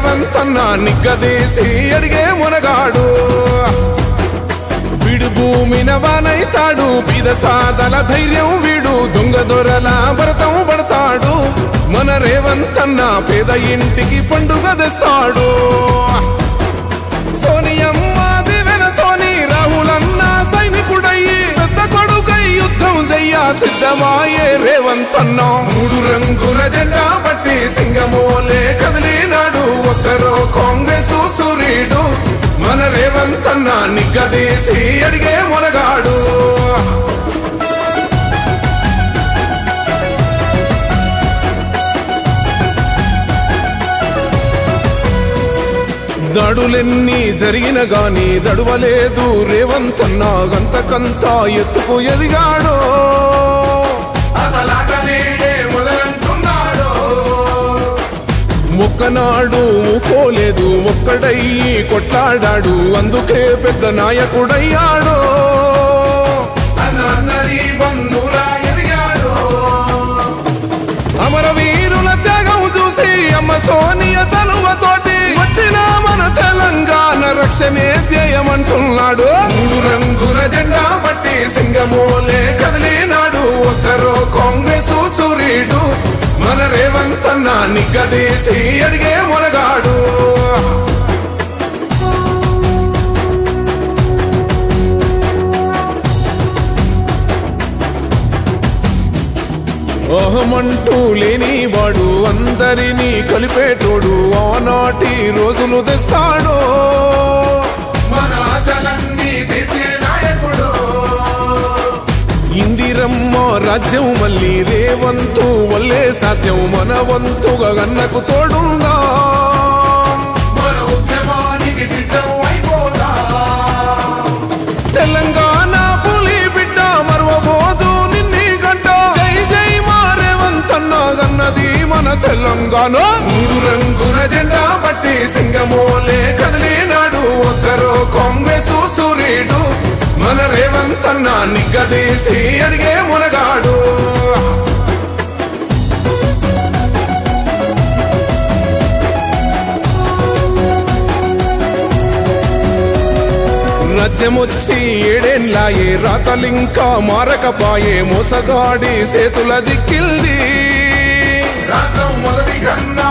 రేవంతన్న నిగ్గదీసి అడిగే మునగాడు వీడు భూమిన వానైతాడు బీద సాదల ధైర్యం వీడు దొంగ దొరల భరతం పడతాడు మన రేవంతన్న పేద ఇంటికి పండుగ తెస్తాడు సోనియమ్మ దివెనతోని రాహులన్న సైనికుడయ్యి పెద్ద కొడుకై యుద్ధం చెయ్య సిద్ధమాయే రేవంతన్న మూడు రంగుల జెండా పట్టి సింగమోలే కదిలినాడు ఒక్కరో కాంగ్రెస్ సూర్యుడు మన రేవంతన్న నిగ్గదీసి అడిగే మునగాడు దాడులెన్ని జరిగిన గాని దడువలేదు రేవంతన్న గంతకంతా ఎత్తుకు ఎదిగాడు ఒక్కనాడు ఊకోలేదు ఒక్కడయ్యి కొట్లాడాడు అందుకే పెద్ద నాయకుడయ్యాడు అమరవీరుల త్యాగం చూసి అమ్మ సోనియ చలువతోటి వచ్చిన మన తెలంగాణ రక్షణే చేయమంటున్నాడు మూడు రంగుల జెండా పట్టి సింగమోలే కదిలినాడు ఒక్కరో కాంగ్రెస్ సూర్యుడు మన రేవంతన్న నిగ్గదీసి అడిగే మునగాడు అహమంటూ లేనివాడు అందరినీ కలిపేటోడు ఆనాటి రోజులు తెస్తాడు మన ఆశలన్నీ తెచ్చే నాయకుడు ఇందిరమ్మ రాజ్యం మళ్ళీ రేవంతు వల్లే సాధ్యం మన వంతుగా గన్నకు తోడుందా మన ఉద్యమానికి సిద్ధం అయిపోదా తెలంగాణ పులి బిడ్డ మరవబోదు నిన్ని గంట జై జై మా రేవంతన్న గన్నది మన తెలంగాణ మూడు రంగుల జెండా పట్టి సింగమోలే కదిలినాడు ఒక్కరో కాంగ్రెస్ సూర్యుడు మన రేవంతన్న నిగ్గదీసి అడిగే మునగాడు రాజ్యమొచ్చి ఏడేండ్లాయే రాతలింకా మారకపాయే మోసగాడి సేతుల జిక్కిల్ది రాష్ట్రం మొదటి కన్నా